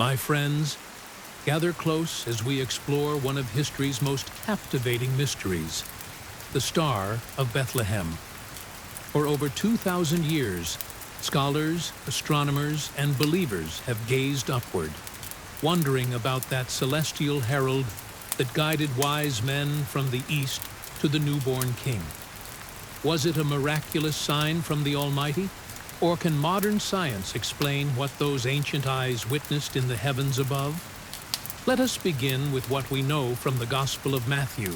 My friends, gather close as we explore one of history's most captivating mysteries, the Star of Bethlehem. For over 2,000 years, scholars, astronomers, and believers have gazed upward, wondering about that celestial herald that guided wise men from the east to the newborn king. Was it a miraculous sign from the Almighty? Or can modern science explain what those ancient eyes witnessed in the heavens above? Let us begin with what we know from the Gospel of Matthew,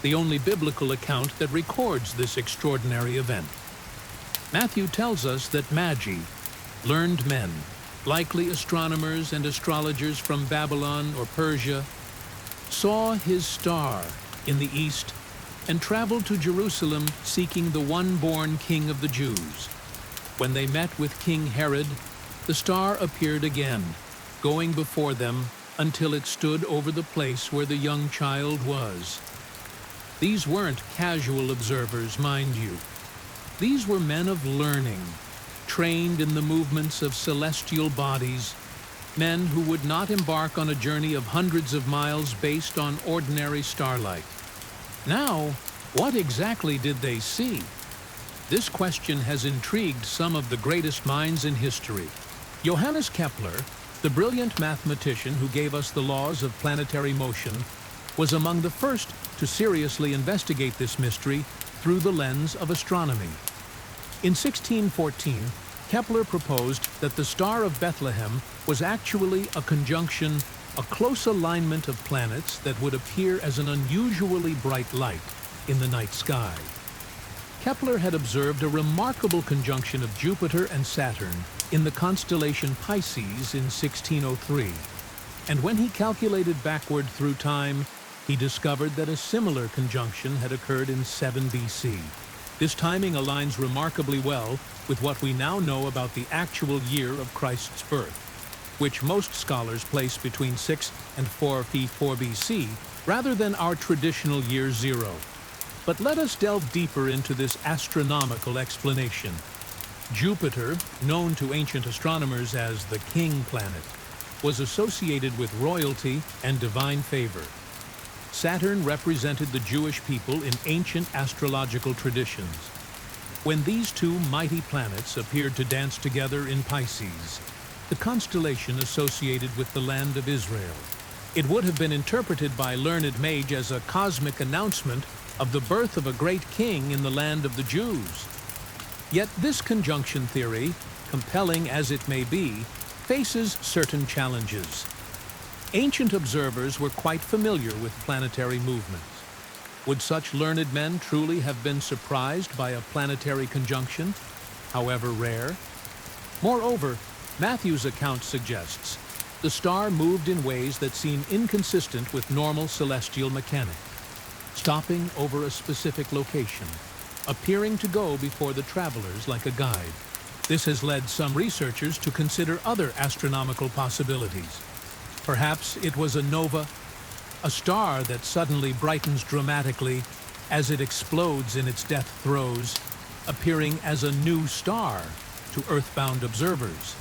the only biblical account that records this extraordinary event. Matthew tells us that Magi, learned men, likely astronomers and astrologers from Babylon or Persia, saw his star in the east and traveled to Jerusalem seeking the one-born King of the Jews. When they met with King Herod, the star appeared again, going before them until it stood over the place where the young child was. These weren't casual observers, mind you. These were men of learning, trained in the movements of celestial bodies, men who would not embark on a journey of hundreds of miles based on ordinary starlight. Now, what exactly did they see? This question has intrigued some of the greatest minds in history. Johannes Kepler, the brilliant mathematician who gave us the laws of planetary motion, was among the first to seriously investigate this mystery through the lens of astronomy. In 1614, Kepler proposed that the Star of Bethlehem was actually a conjunction, a close alignment of planets that would appear as an unusually bright light in the night sky. Kepler had observed a remarkable conjunction of Jupiter and Saturn in the constellation Pisces in 1603, and when he calculated backward through time, he discovered that a similar conjunction had occurred in 7 BC. This timing aligns remarkably well with what we now know about the actual year of Christ's birth, which most scholars place between 6 and 454 BC, rather than our traditional year 0. But let us delve deeper into this astronomical explanation. Jupiter, known to ancient astronomers as the king planet, was associated with royalty and divine favor. Saturn represented the Jewish people in ancient astrological traditions. When these two mighty planets appeared to dance together in Pisces, the constellation associated with the land of Israel, it would have been interpreted by learned mage as a cosmic announcement of the birth of a great king in the land of the Jews. Yet this conjunction theory, compelling as it may be, faces certain challenges. Ancient observers were quite familiar with planetary movements. Would such learned men truly have been surprised by a planetary conjunction, however rare? Moreover, Matthew's account suggests the star moved in ways that seem inconsistent with normal celestial mechanics, stopping over a specific location, appearing to go before the travelers like a guide. This has led some researchers to consider other astronomical possibilities. Perhaps it was a nova, a star that suddenly brightens dramatically as it explodes in its death throes, appearing as a new star to earthbound observers.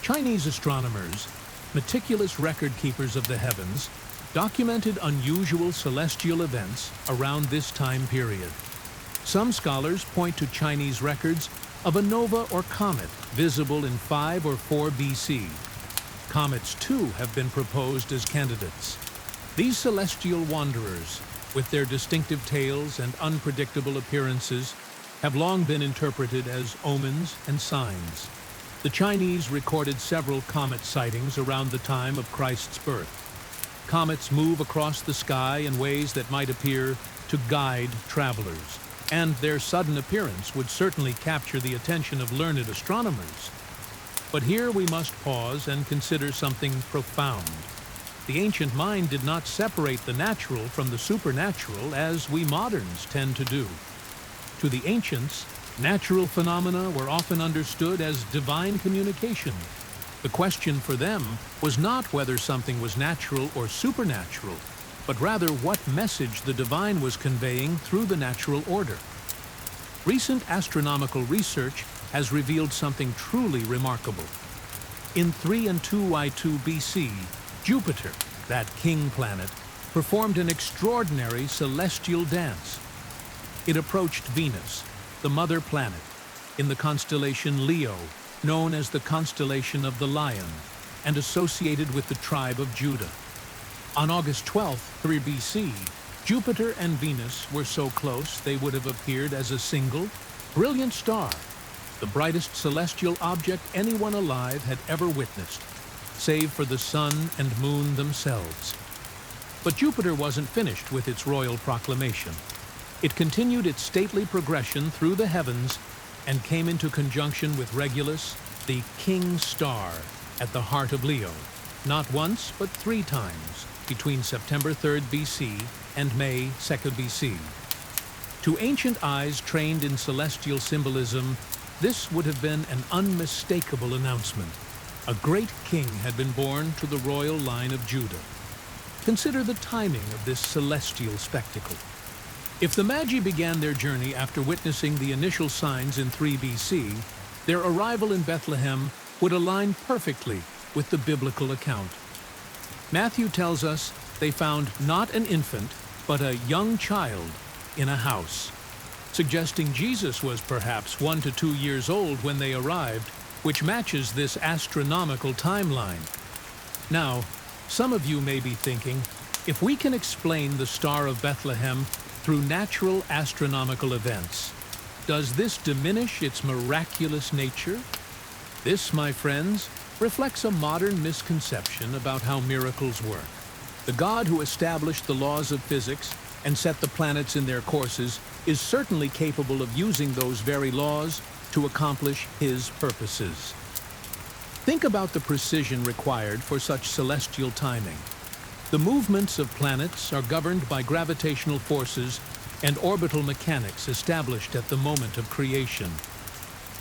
Chinese astronomers, meticulous record keepers of the heavens, documented unusual celestial events around this time period. Some scholars point to Chinese records of a nova or comet visible in 5 or 4 BC. Comets, too, have been proposed as candidates. These celestial wanderers, with their distinctive tails and unpredictable appearances, have long been interpreted as omens and signs. The Chinese recorded several comet sightings around the time of Christ's birth. Comets move across the sky in ways that might appear to guide travelers, and their sudden appearance would certainly capture the attention of learned astronomers. But here we must pause and consider something profound. The ancient mind did not separate the natural from the supernatural as we moderns tend to do. To the ancients, natural phenomena were often understood as divine communication. The question for them was not whether something was natural or supernatural, but rather what message the divine was conveying through the natural order. Recent astronomical research has revealed something truly remarkable. In 3 and 2i2 BC, Jupiter, that king planet, performed an extraordinary celestial dance. It approached Venus, the mother planet, in the constellation Leo, known as the constellation of the Lion, and associated with the tribe of Judah. On August 12, 3 BC, Jupiter and Venus were so close they would have appeared as a single, brilliant star, the brightest celestial object anyone alive had ever witnessed, save for the sun and moon themselves. But Jupiter wasn't finished with its royal proclamation. It continued its stately progression through the heavens and came into conjunction with Regulus, the king star, at the heart of Leo, not once but 3 times, between September 3rd BC and May 2nd BC. To ancient eyes trained in celestial symbolism, this would have been an unmistakable announcement. A great king had been born to the royal line of Judah. Consider the timing of this celestial spectacle. If the Magi began their journey after witnessing the initial signs in 3 BC, their arrival in Bethlehem would align perfectly with the biblical account. Matthew tells us they found not an infant, but a young child in a house, suggesting Jesus was perhaps 1 to 2 years old when they arrived, which matches this astronomical timeline. Now, some of you may be thinking, if we can explain the Star of Bethlehem through natural astronomical events, does this diminish its miraculous nature? This, my friends, reflects a modern misconception about how miracles work. The God who established the laws of physics and set the planets in their courses is certainly capable of using those very laws to accomplish his purposes. Think about the precision required for such celestial timing. The movements of planets are governed by gravitational forces and orbital mechanics established at the moment of creation.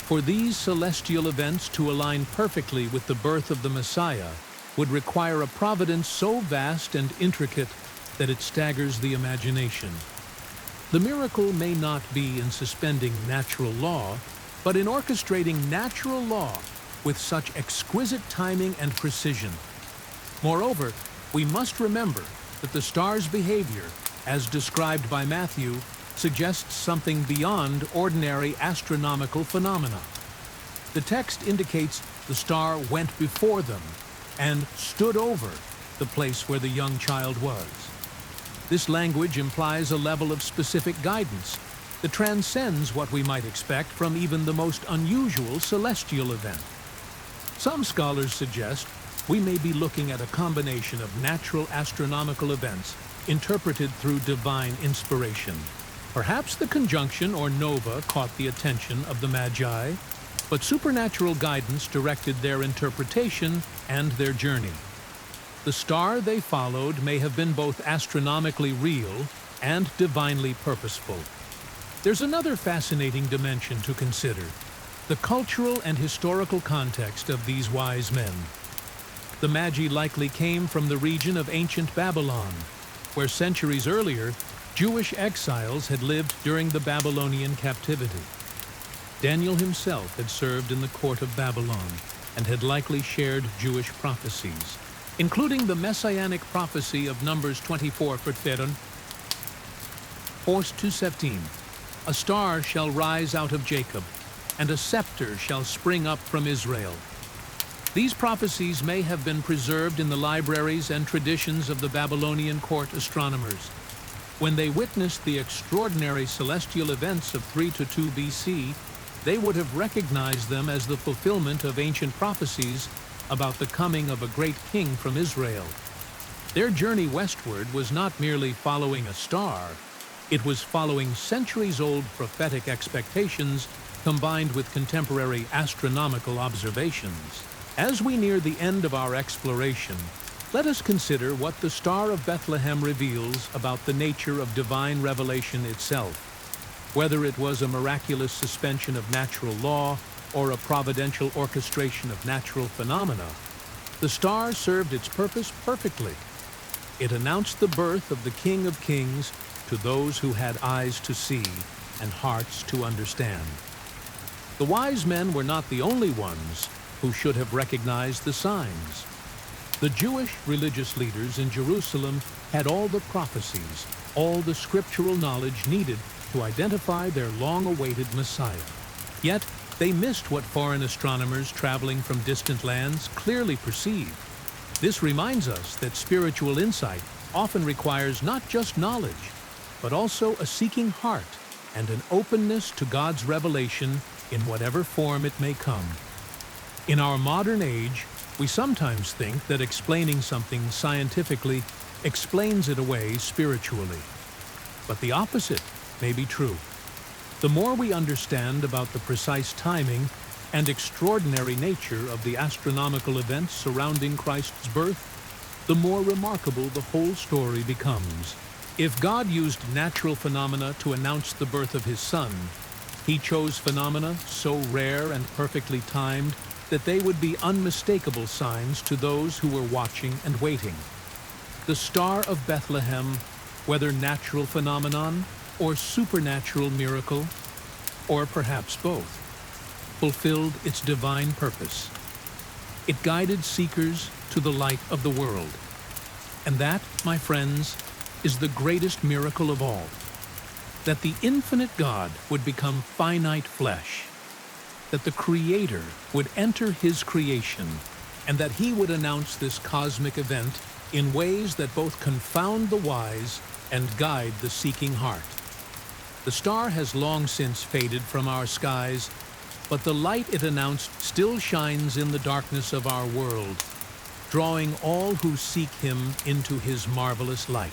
For these celestial events to align perfectly with the birth of the Messiah would require a providence so vast and intricate that it staggers the imagination. The miracle may not be in suspending natural law, but in orchestrating natural law with such exquisite timing and precision. Moreover, we must remember that the star's behavior, as described by Matthew, suggests something beyond ordinary astronomical phenomena. The text indicates the star went before them and stood over the place where the young child was. This language implies a level of specific guidance that transcends what we might expect from even the most unusual celestial event. Some scholars suggest we may be looking at a combination of natural astronomical events interpreted through divine inspiration. Perhaps the conjunction or nova caught the attention of the Magi, but supernatural guidance directed their interpretation and their journey. The star they followed may have been both astronomically real and divinely purposeful. There's another fascinating dimension to consider: the cultural and historical context of these wise men. The Magi likely came from the region of ancient Babylon, where centuries earlier, Jewish exiles had lived during the Babylonian captivity. Daniel himself had served in the court of Babylon and had likely shared Jewish prophecies, including the messianic prophecy of Numbers 24 Vertferen, Horst 2:17, a star shall rise out of Jacob, and a scepter shall spring up from Israel. These prophecies may have been preserved in the libraries and traditions of the Babylonian court astronomers. When they witnessed the extraordinary celestial events of 3 to 2 BC, they would have recognized them as the fulfillment of ancient prophecies about the coming of a great king from Israel. Their journey westward was not merely following a star, it was following centuries-old prophetic expectations combined with contemporary astronomical observations. As we near the end of our exploration, let us consider what the Star of Bethlehem reveals about the nature of divine revelation itself. Whether it was a miraculous suspension of natural law or a providential orchestration of natural phenomena, the star served its purpose perfectly. It announced the birth of the King of Kings to those who had eyes to see and hearts to understand. The wise men were not the only ones who should have recognized the signs. The Jewish religious leaders in Jerusalem had all the prophecies, all the scriptural knowledge needed to identify their long-awaited Messiah. Yet, they missed what foreign astronomers traveling from distant lands clearly perceived. This reminds us that spiritual insight often requires not just knowledge, but also a seeking heart and an openness to God's revelation in whatever form it may come. In our modern age, we sometimes think that explaining something scientifically explains it away spiritually. But the opposite may be true. The more we understand about the precise timing and extraordinary nature of the astronomical events surrounding Christ's birth, the more remarkable the whole story becomes. If God used natural phenomena to announce the birth of his Son, he chose phenomena so rare and perfectly timed that they would be unmistakable signs to those who were watching and waiting. The Star of Bethlehem, whether natural phenomenon or supernatural miracle, or perhaps both, fulfilled its divine purpose. It guided seekers to the light of the world. And that, my friends, is the greatest miracle of all. That the infinite God would become finite flesh. That the Creator would enter his creation, and that he would announce this cosmic event in ways that both confound the wise and guide the seeking heart. The star has long since faded from our skies, but the light it announced still shines in the darkness of our world, drawing all who seek him into his marvelous light.